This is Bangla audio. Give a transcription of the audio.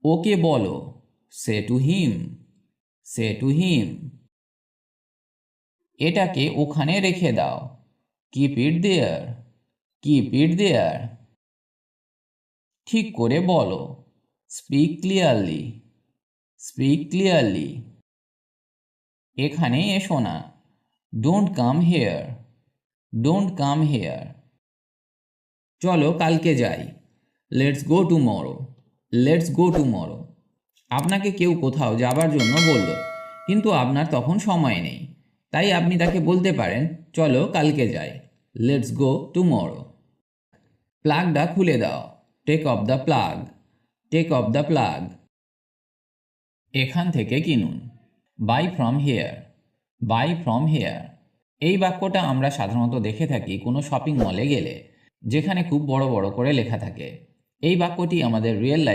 ওকে বলো, সে to him, say to him. এটাকে ওখানে রেখে দাও, keep it there, keep it দেয়ার। ঠিক করে বলো, স্পিক ক্লিয়ারলি, স্পিক ক্লিয়ারলি। এখানে এসো না, don't come here, don't come here. চলো কালকে যাই, let's go tomorrow, let's go tomorrow. আপনাকে কেউ কোথাও যাবার জন্য বলল, কিন্তু আপনার তখন সময় নেই, তাই আপনি তাকে বলতে পারেন, চলো কালকে যাই, লেটস গো টুমরো। প্লাগটা খুলে দাও, take off the plug, take off the plug. এখান থেকে কিনুন, buy from here, buy from here. এই বাক্যটা আমরা সাধারণত দেখে থাকি কোনো শপিং মলে গেলে, যেখানে খুব বড় বড় করে লেখা থাকে। এই বাক্যটি আমাদের রিয়েল লাইফ